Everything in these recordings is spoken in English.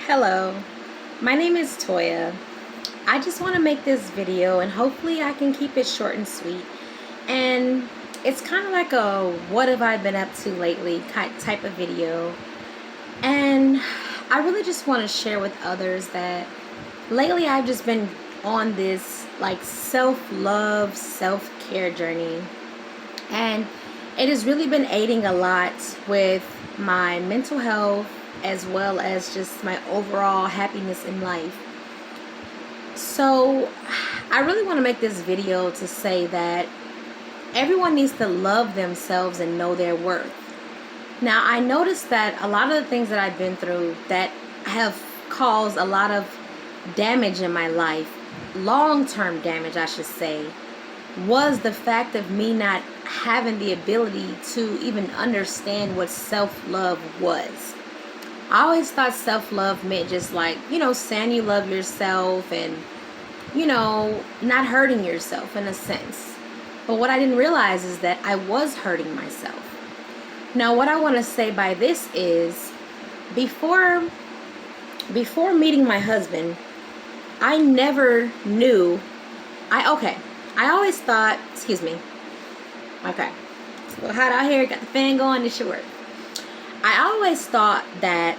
Hello, my name is Toya. I just want to make this video and hopefully I can keep it short and sweet. And it's kind of like a what have I been up to lately type of video. And I really just want to share with others that lately I've just been on this like self-love, self-care journey. And it has really been aiding a lot with my mental health as well as just my overall happiness in life. So I really want to make this video to say that everyone needs to love themselves and know their worth. Now, I noticed that a lot of the things that I've been through that have caused a lot of damage in my life, long-term damage I should say, was the fact of me not having the ability to even understand what self-love was. I always thought self-love meant just like, saying you love yourself and, not hurting yourself in a sense. But what I didn't realize is that I was hurting myself. Now, what I want to say by this is before meeting my husband, I never knew. I always thought, excuse me. Okay. It's a little hot out here. Got the fan going. This should work. I always thought that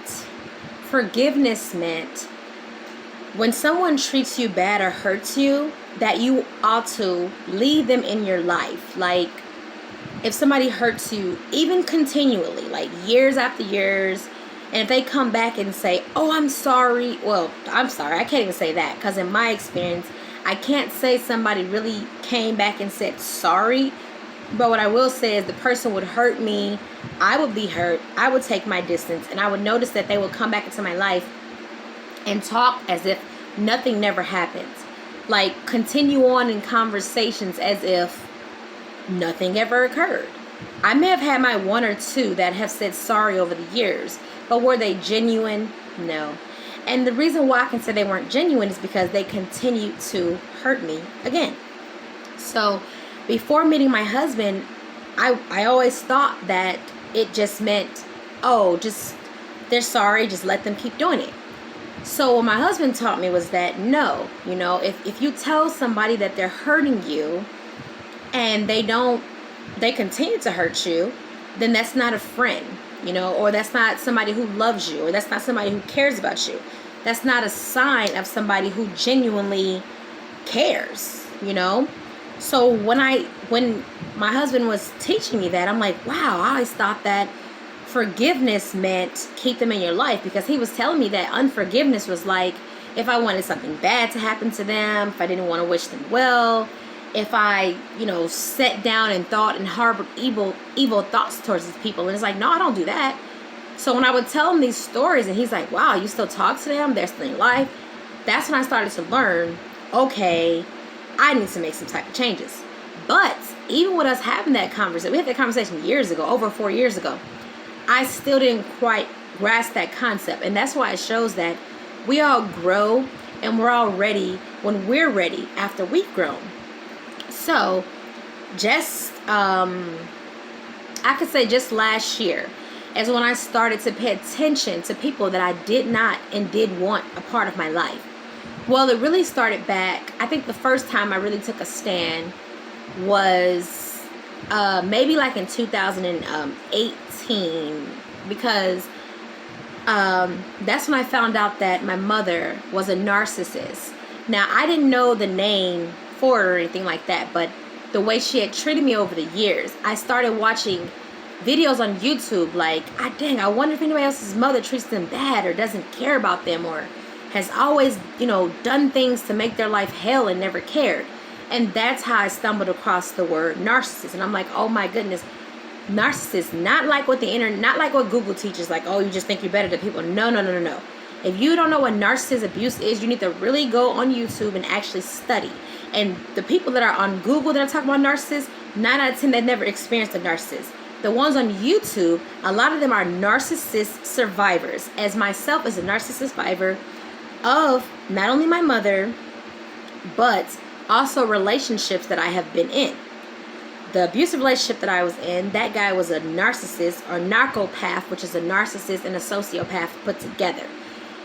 forgiveness meant when someone treats you bad or hurts you, that you ought to leave them in your life. Like, if somebody hurts you, even continually, like years after years, and if they come back and say, oh, I'm sorry. Well, I'm sorry. I can't even say that because in my experience, I can't say somebody really came back and said sorry. But what I will say is the person would hurt me. I would be hurt. I would take my distance. And I would notice that they would come back into my life and talk as if nothing never happened. Like, continue on in conversations as if nothing ever occurred. I may have had my one or two that have said sorry over the years. But were they genuine? No. And the reason why I can say they weren't genuine is because they continued to hurt me again. So before meeting my husband, I always thought that it just meant, they're sorry, just let them keep doing it. So what my husband taught me was that no, if you tell somebody that they're hurting you and they continue to hurt you, then that's not a friend, or that's not somebody who loves you, or that's not somebody who cares about you. That's not a sign of somebody who genuinely cares, So when my husband was teaching me that, I'm like, wow, I always thought that forgiveness meant keep them in your life, because he was telling me that unforgiveness was like if I wanted something bad to happen to them, if I didn't want to wish them well, if I, sat down and thought and harbored evil thoughts towards these people. And it's like, no, I don't do that. So when I would tell him these stories and he's like, wow, you still talk to them? They're still in your life. That's when I started to learn, okay, I need to make some type of changes. But even with us having that conversation, we had that conversation years ago, over 4 years ago, I still didn't quite grasp that concept. And that's why it shows that we all grow and we're all ready when we're ready after we've grown. So just, I could say just last year is when I started to pay attention to people that I did not and did want a part of my life. Well, it really started back, I think the first time I really took a stand was maybe like in 2018, because that's when I found out that my mother was a narcissist. Now, I didn't know the name for it or anything like that, but the way she had treated me over the years, I started watching videos on YouTube like, I wonder if anybody else's mother treats them bad or doesn't care about them or has always, done things to make their life hell and never cared. And that's how I stumbled across the word narcissist. And I'm like, oh my goodness, narcissist, not like what Google teaches, like, oh, you just think you're better than people. No. If you don't know what narcissist abuse is, you need to really go on YouTube and actually study. And the people that are on Google that are talking about narcissists, 9 out of 10, they've never experienced a narcissist. The ones on YouTube, a lot of them are narcissist survivors, as myself as a narcissist survivor of not only my mother, but also relationships that I have been in. The abusive relationship that I was in, that guy was a narcissist or narcopath, which is a narcissist and a sociopath put together.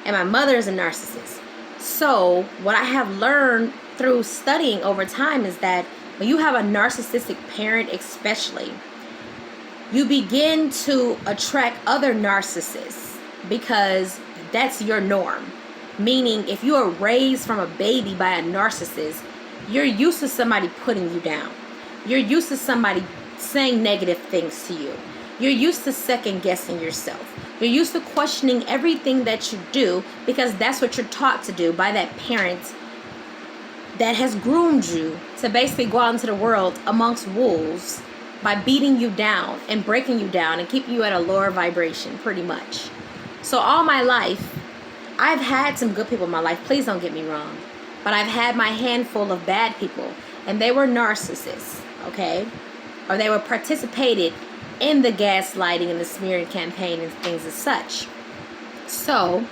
and my mother is a narcissist. So what I have learned through studying over time is that when you have a narcissistic parent especially, you begin to attract other narcissists because that's your norm. Meaning, if you are raised from a baby by a narcissist, you're used to somebody putting you down. You're used to somebody saying negative things to you. You're used to second guessing yourself. You're used to questioning everything that you do because that's what you're taught to do by that parent that has groomed you to basically go out into the world amongst wolves by beating you down and breaking you down and keeping you at a lower vibration, pretty much. So all my life, I've had some good people in my life, please don't get me wrong, but I've had my handful of bad people, and they were narcissists, okay? Or they were participated in the gaslighting and the smearing campaign and things as such. So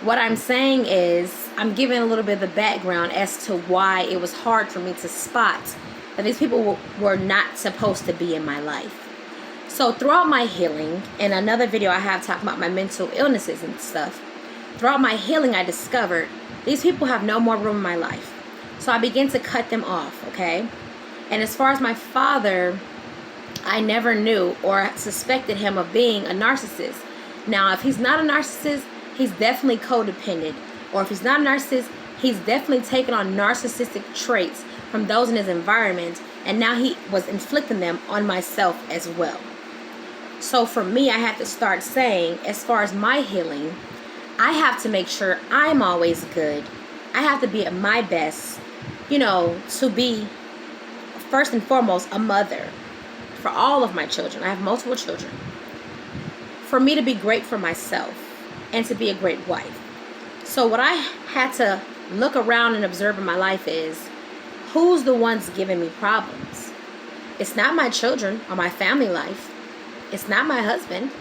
what I'm saying is, I'm giving a little bit of the background as to why it was hard for me to spot that these people were not supposed to be in my life. So throughout my healing, and another video I have talking about my mental illnesses and stuff, throughout my healing I discovered these people have no more room in my life. So I began to cut them off, okay? And as far as my father, I never knew or suspected him of being a narcissist. Now, if he's not a narcissist, he's definitely codependent. Or if he's not a narcissist, he's definitely taken on narcissistic traits from those in his environment, and now he was inflicting them on myself as well. So for me, I have to start saying, as far as my healing, I have to make sure I'm always good. I have to be at my best, to be, first and foremost, a mother for all of my children. I have multiple children. For me to be great for myself and to be a great wife. So what I had to look around and observe in my life is, who's the ones giving me problems? It's not my children or my family life. It's not my husband.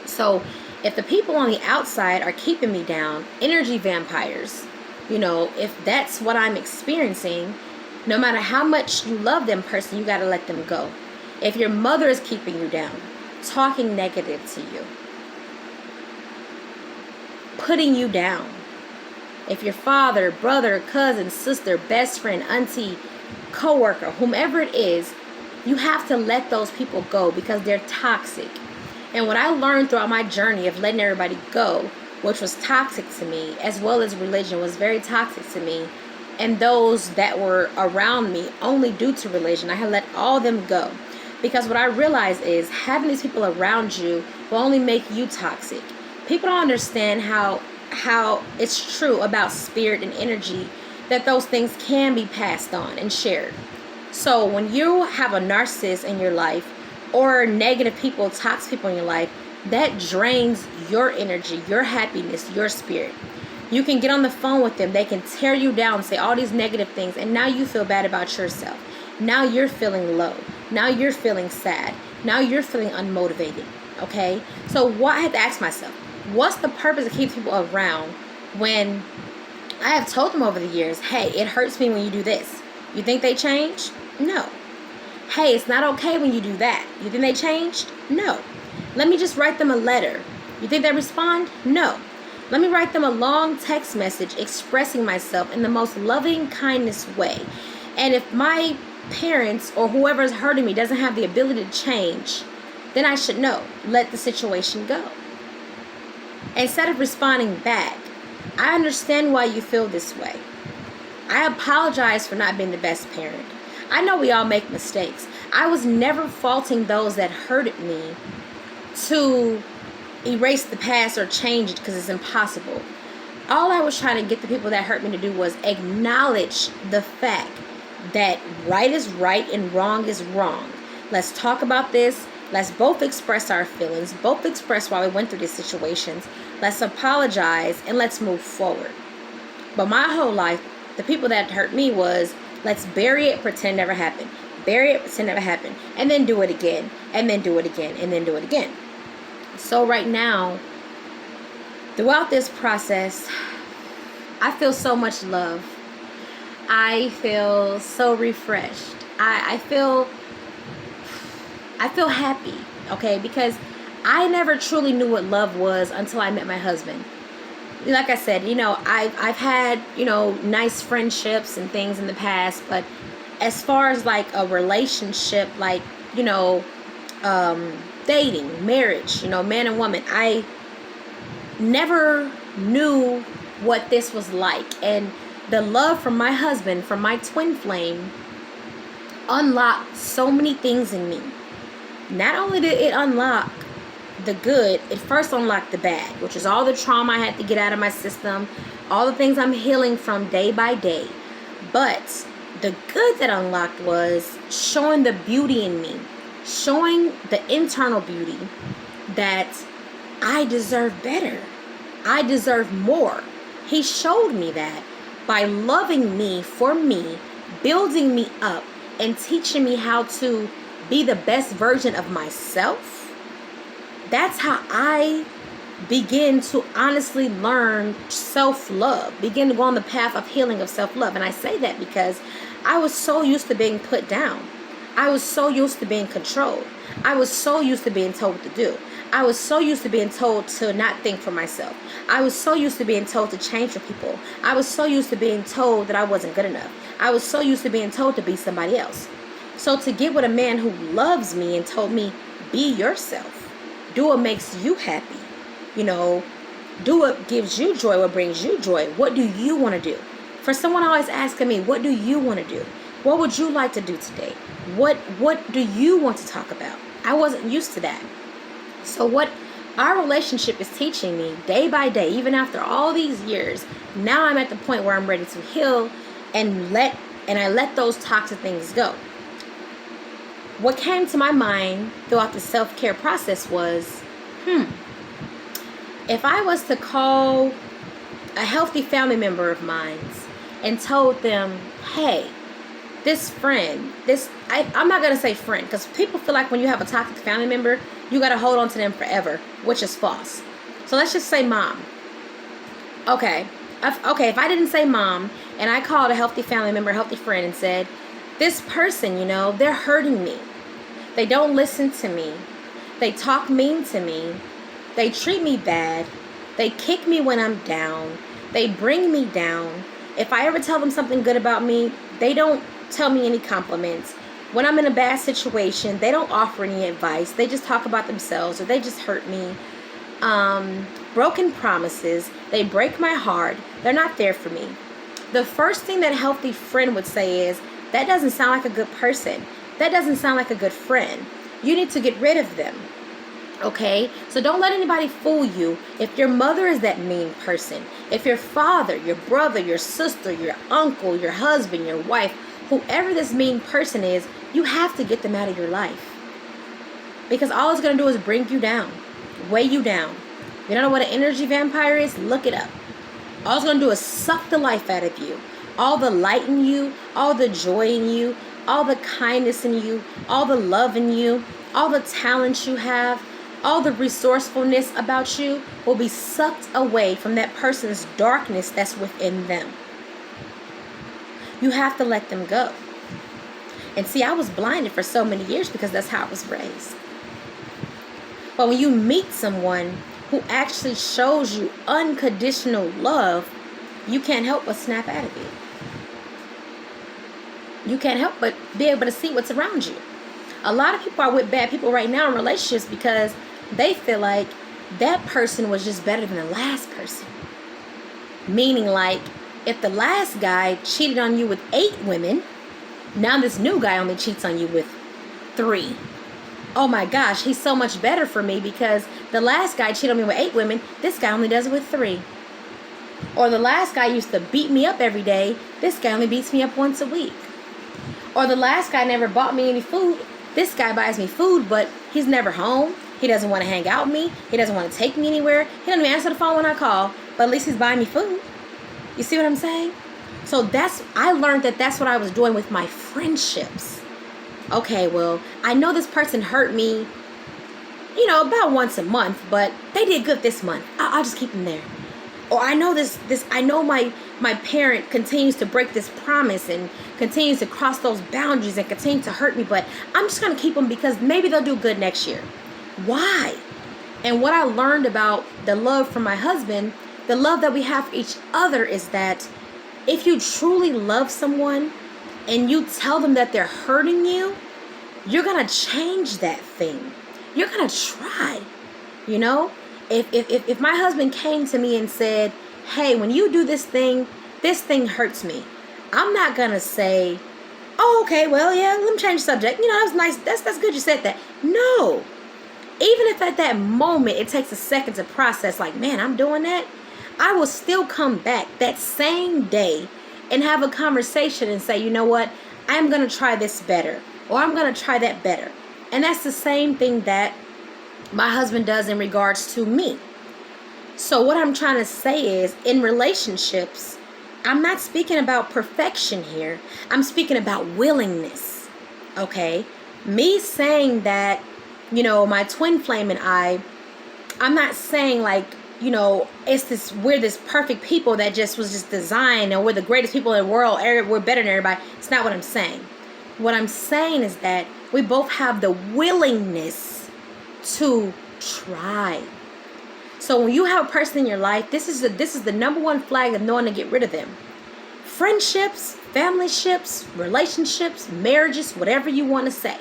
So if the people on the outside are keeping me down, energy vampires, if that's what I'm experiencing, no matter how much you love them person, you got to let them go. If your mother is keeping you down, talking negative to you, putting you down, if your father, brother, cousin, sister, best friend, auntie, coworker, whomever it is, you have to let those people go because they're toxic. And what I learned throughout my journey of letting everybody go, which was toxic to me, as well as religion was very toxic to me, and those that were around me only due to religion, I had let all them go. Because what I realized is having these people around you will only make you toxic. People don't understand how it's true about spirit and energy, that those things can be passed on and shared. So when you have a narcissist in your life, or negative people, toxic people in your life, that drains your energy, your happiness, your spirit. You can get on the phone with them, they can tear you down, say all these negative things, and now you feel bad about yourself. Now you're feeling low. Now you're feeling sad. Now you're feeling unmotivated. Okay? So what I had to ask myself, what's the purpose of keeping people around when I have told them over the years, hey, it hurts me when you do this. You think they changed? No. Hey, it's not okay when you do that. You think they changed? No. Let me just write them a letter. You think they respond? No. Let me write them a long text message expressing myself in the most loving kindness way. And if my parents or whoever's hurting me doesn't have the ability to change, then I should know. Let the situation go. Instead of responding back, I understand why you feel this way. I apologize for not being the best parent. I know we all make mistakes. I was never faulting those that hurted me to erase the past or change it because it's impossible. All I was trying to get the people that hurt me to do was acknowledge the fact that right is right and wrong is wrong. Let's talk about this. Let's both express our feelings, both express why we went through these situations. Let's apologize and let's move forward. But my whole life, the people that hurt me was, let's bury it, pretend never happened. Bury it, pretend never happened. And then do it again. And then do it again. And then do it again. So right now, throughout this process, I feel so much love. I feel so refreshed. I feel happy, okay? Because I never truly knew what love was until I met my husband. like I said, I've had, nice friendships and things in the past, but as far as like a relationship, like, dating, marriage, man and woman, I never knew what this was like. And the love from my husband, from my twin flame, unlocked so many things in me. Not only did it unlock the good, it first unlocked the bad, which is all the trauma I had to get out of my system, all the things I'm healing from day by day. But the good that unlocked was showing the beauty in me, showing the internal beauty that I deserve better. I deserve more. He showed me that by loving me for me, building me up, and teaching me how to be the best version of myself. That's how I begin to honestly learn self-love, begin to go on the path of healing of self-love. And I say that because I was so used to being put down. I was so used to being controlled. I was so used to being told what to do. I was so used to being told to not think for myself. I was so used to being told to change for people. I was so used to being told that I wasn't good enough. I was so used to being told to be somebody else. So to get with a man who loves me and told me, be yourself. Do what makes you happy. Do what gives you joy, what brings you joy. What do you want to do? For someone always asking me, what do you want to do? What would you like to do today? What do you want to talk about? I wasn't used to that. So what our relationship is teaching me day by day, even after all these years, now I'm at the point where I'm ready to heal and I let those toxic things go. What came to my mind throughout the self-care process was, if I was to call a healthy family member of mine and told them, hey, this friend, I'm not going to say friend, because people feel like when you have a toxic family member, you got to hold on to them forever, which is false. So let's just say mom. Okay, if I didn't say mom and I called a healthy family member, a healthy friend, and said, this person, they're hurting me. They don't listen to me. They talk mean to me. They treat me bad. They kick me when I'm down. They bring me down. If I ever tell them something good about me, they don't tell me any compliments. When I'm in a bad situation, they don't offer any advice. They just talk about themselves, or they just hurt me. Broken promises. They break my heart. They're not there for me. The first thing that a healthy friend would say is, that doesn't sound like a good person. That doesn't sound like a good friend. You need to get rid of them. Okay? So don't let anybody fool you. If your mother is that mean person, if your father, your brother, your sister, your uncle, your husband, your wife, whoever this mean person is, you have to get them out of your life. Because all it's going to do is bring you down, weigh you down. You don't know what an energy vampire is? Look it up. All it's going to do is suck the life out of you. All the light in you, all the joy in you, all the kindness in you, all the love in you, all the talents you have, all the resourcefulness about you will be sucked away from that person's darkness that's within them. You have to let them go. And see, I was blinded for so many years because that's how I was raised. But when you meet someone who actually shows you unconditional love, you can't help but snap out of it. You can't help but be able to see what's around you. A lot of people are with bad people right now in relationships because they feel like that person was just better than the last person. Meaning, like, if the last guy cheated on you with 8 women, now this new guy only cheats on you with 3. Oh my gosh, he's so much better for me because the last guy cheated on me with 8 women. This guy only does it with 3. Or the last guy used to beat me up every day. This guy only beats me up once a week. Or the last guy never bought me any food. This guy buys me food, but he's never home. He doesn't want to hang out with me. He doesn't want to take me anywhere. He doesn't even answer the phone when I call, but at least he's buying me food. You see what I'm saying? So I learned that that's what I was doing with my friendships. Okay, well, I know this person hurt me, about once a month, but they did good this month. I'll just keep them there. Or I know I know my parent continues to break this promise and continues to cross those boundaries and continue to hurt me, but I'm just going to keep them because maybe they'll do good next year. Why? And what I learned about the love from my husband, The love that we have for each other is that if you truly love someone and you tell them that they're hurting you, you're going to change that thing. You're going to try. You know, if my husband came to me and said, hey, when you do this thing hurts me, I'm not going to say, oh, okay, well, yeah, let me change the subject. You know, that was nice. That's good you said that. No. Even if at that moment it takes a second to process, like, man, I'm doing that, I will still come back that same day and have a conversation and say, you know what, I'm going to try this better, or I'm going to try that better. And that's the same thing that my husband does in regards to me. So what I'm trying to say is, in relationships, I'm not speaking about perfection here. I'm speaking about willingness. Okay? Me saying that, you know, my twin flame and I'm not saying like, you know, we're this perfect people that was just designed, and we're the greatest people in the world, we're better than everybody. It's not what I'm saying. What I'm saying is that we both have the willingness to try. So when you have a person in your life, this is the number one flag of knowing to get rid of them. Friendships, familyships, relationships, marriages, whatever you want to say.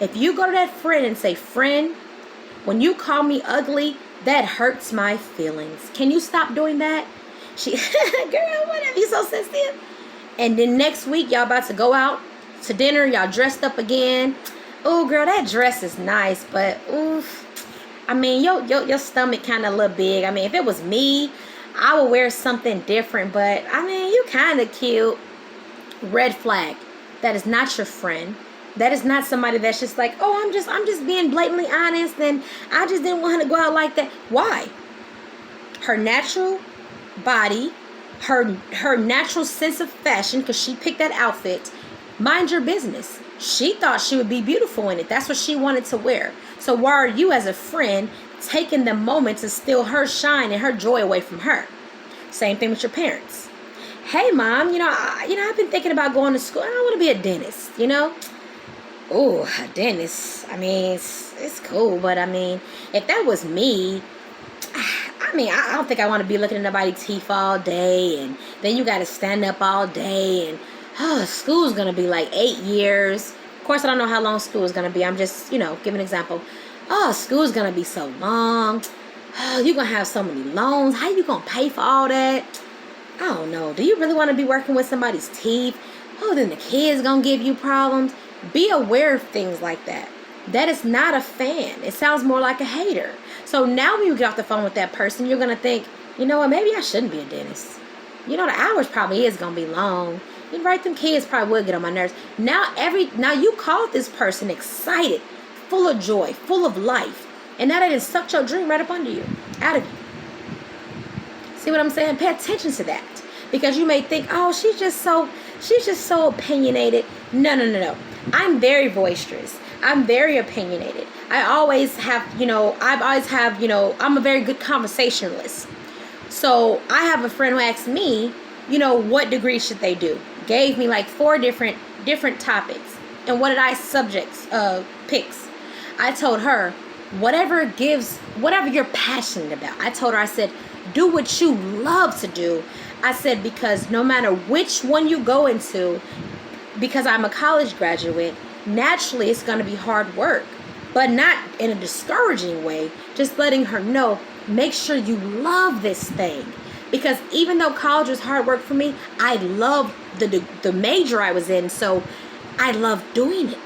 If you go to that friend and say, friend, when you call me ugly, that hurts my feelings. Can you stop doing that? Girl, whatever, you so sensitive. And then next week, y'all about to go out to dinner, y'all dressed up again. Oh, girl, that dress is nice, but oof. I mean, your stomach kind of a little big. I mean, if it was me, I would wear something different, but I mean, you kind of cute. Red flag. That is not your friend. That is not somebody that's just like, oh, I'm just being blatantly honest, and I just didn't want her to go out like that. Why? Her natural body, her natural sense of fashion, because she picked that outfit. Mind your business. She thought she would be beautiful in it. That's what she wanted to wear. So why are you as a friend taking the moment to steal her shine and her joy away from her? Same thing with your parents. Hey, mom, I've been thinking about going to school. I want to be a dentist, you know. Oh, a dentist. I mean, it's cool, but I mean, if that was me, I don't think I want to be looking at nobody's teeth all day, and then you got to stand up all day, and school's going to be like 8 years. Of course, I don't know how long school is going to be. I'm just, giving an example. Oh, school's going to be so long. Oh, you're going to have so many loans. How you going to pay for all that? I don't know. Do you really want to be working with somebody's teeth? Oh, then the kids going to give you problems. Be aware of things like that. That is not a fan. It sounds more like a hater. So now when you get off the phone with that person, you're going to think, you know what, maybe I shouldn't be a dentist. The hours probably is going to be long. You're right, them kids probably will get on my nerves. Now you called this person excited, full of joy, full of life. And now they done sucked your dream right up under you, out of you. See what I'm saying? Pay attention to that. Because you may think, oh, she's just so opinionated. No. I'm very boisterous. I'm very opinionated. I'm a very good conversationalist. So I have a friend who asked me, what degree should they do? Gave me like 4 different topics. And what did I picks? I told her, whatever you're passionate about. I told her, I said, do what you love to do. I said, because no matter which one you go into, because I'm a college graduate, naturally it's going to be hard work, but not in a discouraging way. Just letting her know, make sure you love this thing. Because even though college was hard work for me, I love the major I was in, so I love doing it.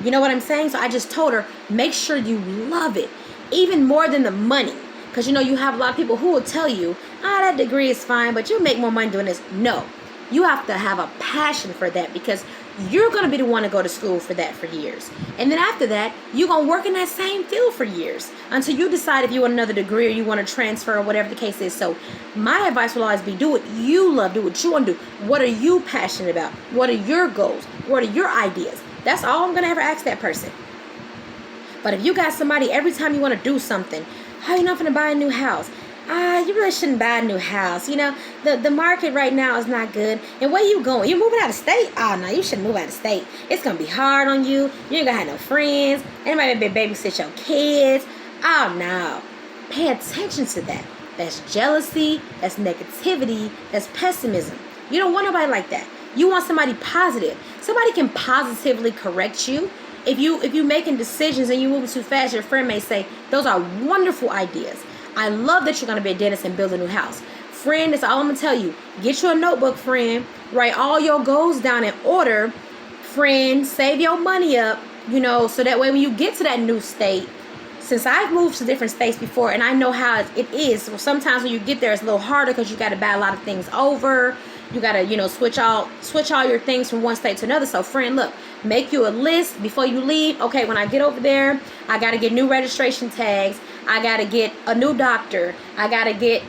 You know what I'm saying? So I just told her, make sure you love it, even more than the money. Because you have a lot of people who will tell you, that degree is fine, but you'll make more money doing this. No. You have to have a passion for that, because you're going to be the one to go to school for that for years. And then after that, you're going to work in that same field for years until you decide if you want another degree or you want to transfer or whatever the case is. So my advice will always be, do what you love, do what you want to do. What are you passionate about? What are your goals? What are your ideas? That's all I'm going to ever ask that person. But if you got somebody, every time you want to do something, you're not going to buy a new house. You really shouldn't buy a new house. The market right now is not good. And where you going? You moving out of state? Oh, no, you shouldn't move out of state. It's going to be hard on you. You ain't going to have no friends. Anybody babysit your kids. Oh, no. Pay attention to that. That's jealousy, that's negativity, that's pessimism. You don't want nobody like that. You want somebody positive. Somebody can positively correct you. If you making decisions and you moving too fast, your friend may say, those are wonderful ideas. I love that you're going to be a dentist and build a new house. Friend, that's all I'm going to tell you. Get you a notebook, friend. Write all your goals down in order. Friend, save your money up, so that way when you get to that new state, since I've moved to different states before and I know how it is, so sometimes when you get there it's a little harder because you got to buy a lot of things over. You got to, switch all your things from one state to another. So friend, look, make you a list before you leave. Okay, when I get over there, I got to get new registration tags. I got to get a new doctor. I got to get,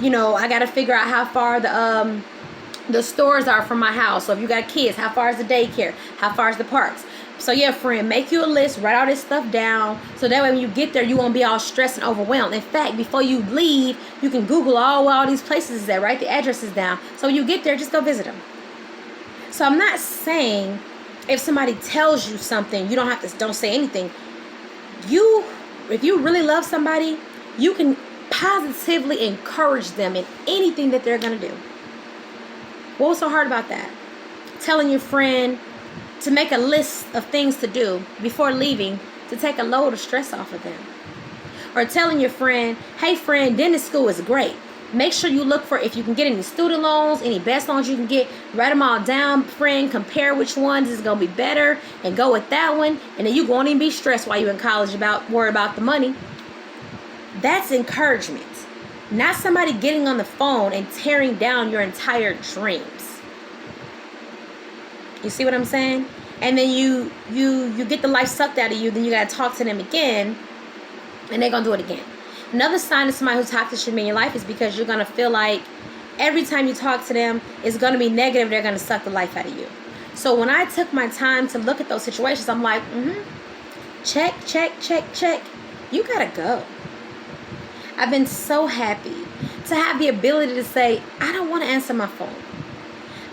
I got to figure out how far the stores are from my house. So if you got kids, how far is the daycare? How far is the parks? So yeah, friend, make you a list, write all this stuff down, so that way when you get there, you won't be all stressed and overwhelmed. In fact, before you leave, you can Google all these places that, write the addresses down. So when you get there, just go visit them. So I'm not saying if somebody tells you something, you don't say anything. If you really love somebody, you can positively encourage them in anything that they're going to do. What was so hard about that? Telling your friend to make a list of things to do before leaving to take a load of stress off of them. Or telling your friend, hey friend, dentist school is great. Make sure you look for if you can get any student loans, any best loans you can get. Write them all down, friend. Compare which ones is going to be better and go with that one. And then you won't even be stressed while you're in college worry about the money. That's encouragement. Not somebody getting on the phone and tearing down your entire dreams. You see what I'm saying? And then you get the life sucked out of you. Then you got to talk to them again. And they're going to do it again. Another sign of somebody who's toxic should be in your life is because you're going to feel like every time you talk to them, it's going to be negative. They're going to suck the life out of you. So when I took my time to look at those situations, I'm like, check. You got to go. I've been so happy to have the ability to say, I don't want to answer my phone.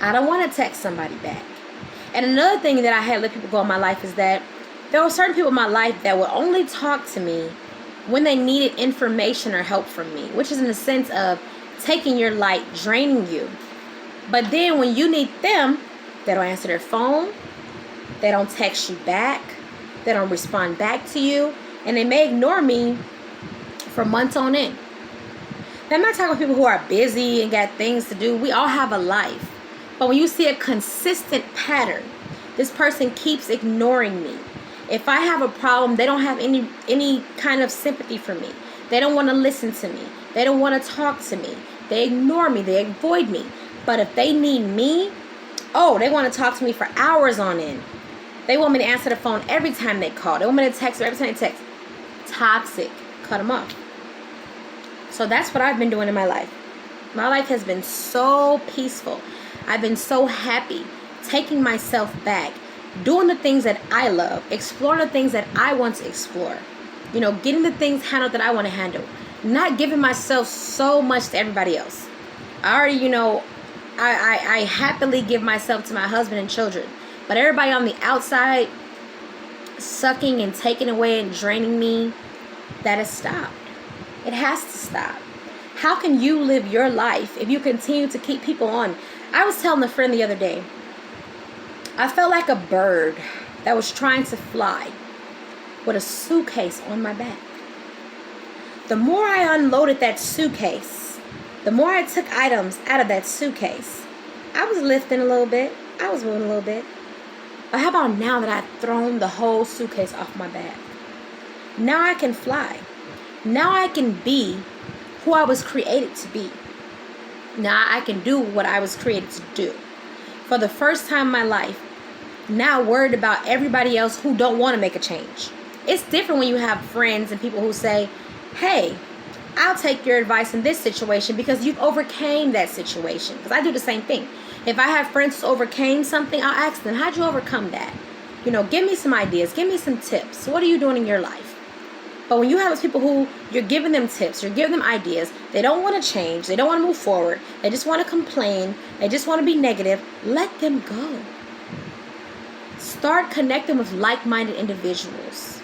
I don't want to text somebody back. And another thing that I had to let people go in my life is that there were certain people in my life that would only talk to me when they needed information or help from me, which is in the sense of taking your light, draining you. But then when you need them, they don't answer their phone, they don't text you back, they don't respond back to you, and they may ignore me for months on end. Now, I'm not talking about people who are busy and got things to do. We all have a life. But when you see a consistent pattern, this person keeps ignoring me. If I have a problem, they don't have any kind of sympathy for me. They don't want to listen to me. They don't want to talk to me. They ignore me. They avoid me. But if they need me, they want to talk to me for hours on end. They want me to answer the phone every time they call. They want me to text every time they text. Toxic. Cut them off. So that's what I've been doing in my life. My life has been so peaceful. I've been so happy, taking myself back, doing the things that I love, exploring the things that I want to explore, getting the things handled that I want to handle, not giving myself so much to everybody else. I already, I happily give myself to my husband and children, but everybody on the outside sucking and taking away and draining me, that has stopped. It has to stop. How can you live your life if you continue to keep people on? I was telling a friend the other day, I felt like a bird that was trying to fly with a suitcase on my back. The more I unloaded that suitcase, the more I took items out of that suitcase, I was lifting a little bit. I was moving a little bit. But how about now that I've thrown the whole suitcase off my back? Now I can fly. Now I can be who I was created to be. Now I can do what I was created to do. For the first time in my life, not worried about everybody else who don't want to make a change. It's different when you have friends and people who say, hey, I'll take your advice in this situation because you've overcame that situation. Because I do the same thing. If I have friends who overcame something, I'll ask them, how'd you overcome that? Give me some ideas. Give me some tips. What are you doing in your life? But when you have those people who you're giving them tips, you're giving them ideas, they don't want to change, they don't want to move forward, they just want to complain, they just want to be negative, let them go. Start connecting with like-minded individuals,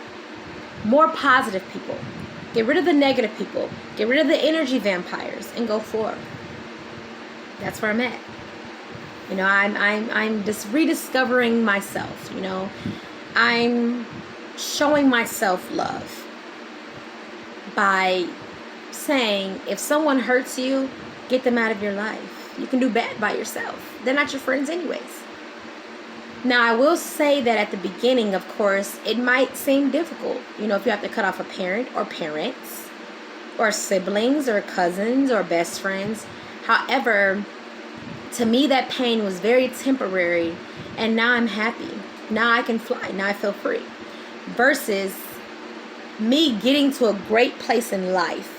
more positive people. Get rid of the negative people. Get rid of the energy vampires and go forward. That's where I'm at. You know, I'm just rediscovering myself. You know, I'm showing myself love by saying, if someone hurts you, get them out of your life. You can do bad by yourself. They're not your friends anyways. Now, I will say that at the beginning, of course, it might seem difficult. You know, if you have to cut off a parent or parents or siblings or cousins or best friends. However, to me, that pain was very temporary, and now I'm happy. Now I can fly. Now I feel free. Versus me getting to a great place in life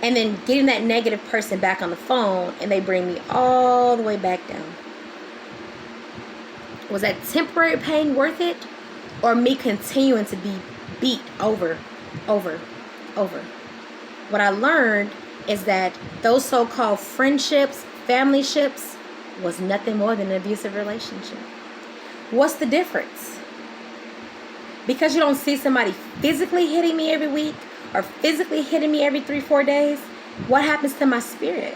and then getting that negative person back on the phone and they bring me all the way back down. Was that temporary pain worth it? Or me continuing to be beat over? What I learned is that those so-called friendships, family ships, was nothing more than an abusive relationship. What's the difference? Because you don't see somebody physically hitting me every week or physically hitting me every 3-4 days, what happens to my spirit?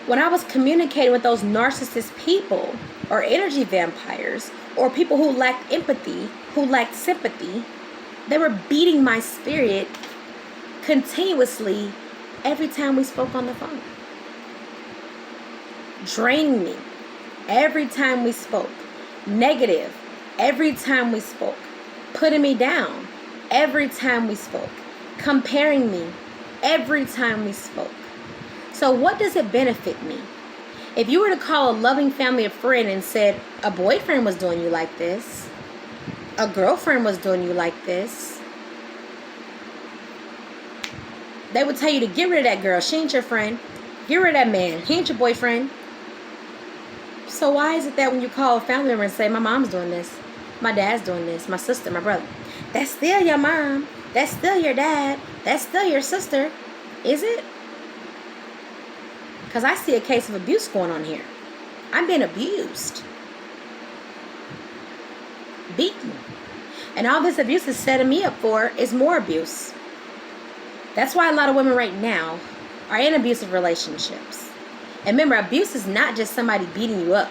When I was communicating with those narcissist people or energy vampires or people who lacked empathy, who lacked sympathy, they were beating my spirit continuously every time we spoke on the phone. Draining me every time we spoke. Negative every time we spoke. Putting me down every time we spoke. Comparing me every time we spoke. So what does it benefit me? If you were to call a loving family a friend and said a boyfriend was doing you like this, a girlfriend was doing you like this, they would tell you to get rid of that girl. She ain't your friend. Get rid of that man. He ain't your boyfriend. So why is it that when you call a family member and say, my mom's doing this, my dad's doing this, my sister, my brother, that's still your mom, that's still your dad, that's still your sister, is it? Because I see a case of abuse going on here. I'm being abused. Beaten. And all this abuse is setting me up for is more abuse. That's why a lot of women right now are in abusive relationships. And remember, abuse is not just somebody beating you up.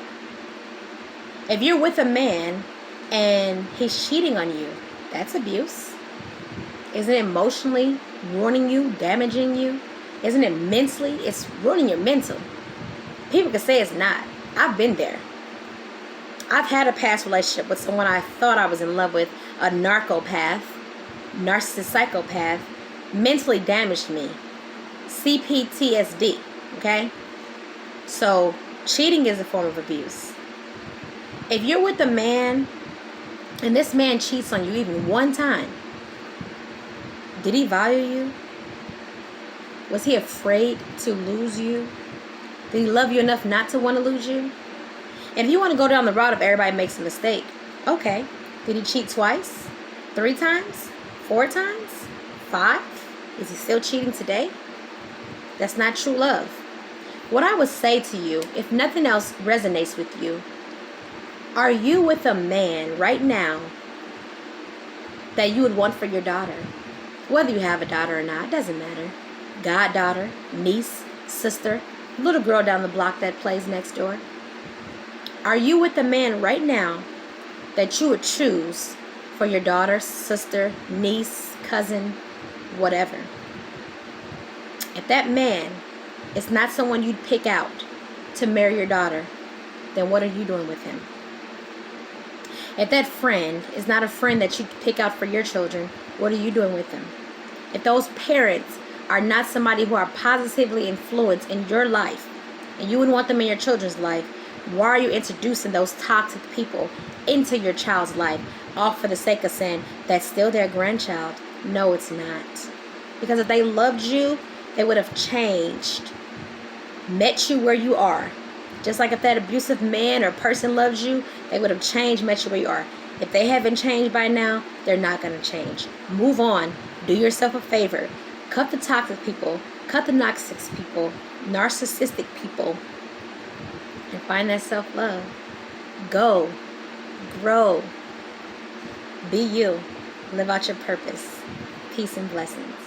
If you're with a man and he's cheating on you, that's abuse. Isn't it emotionally ruining you, damaging you? Isn't it mentally? It's ruining your mental. People can say it's not. I've been there. I've had a past relationship with someone I thought I was in love with, a narcissist psychopath, mentally damaged me. CPTSD, okay? So, cheating is a form of abuse. If you're with a man and this man cheats on you even one time, did he value you? Was he afraid to lose you? Did he love you enough not to want to lose you? And if you want to go down the route of everybody makes a mistake, okay. Did he cheat twice? 3 times? 4 times? 5? Is he still cheating today? That's not true love. What I would say to you, if nothing else resonates with you, are you with a man right now that you would want for your daughter? Whether you have a daughter or not, doesn't matter. Goddaughter, niece, sister, little girl down the block that plays next door. Are you with a man right now that you would choose for your daughter, sister, niece, cousin, whatever? If that man is not someone you'd pick out to marry your daughter, then what are you doing with him? If that friend is not a friend that you'd pick out for your children, what are you doing with them? If those parents are not somebody who are positively influenced in your life, and you wouldn't want them in your children's life, why are you introducing those toxic people into your child's life, all for the sake of saying that's still their grandchild? No, it's not. Because if they loved you, they would have changed, met you where you are. Just like if that abusive man or person loves you, they would have changed, met you where you are. If they haven't changed by now, they're not going to change. Move on. Do yourself a favor. Cut the toxic people. Cut the narcissistic people. Narcissistic people. And find that self-love. Go. Grow. Be you. Live out your purpose. Peace and blessings.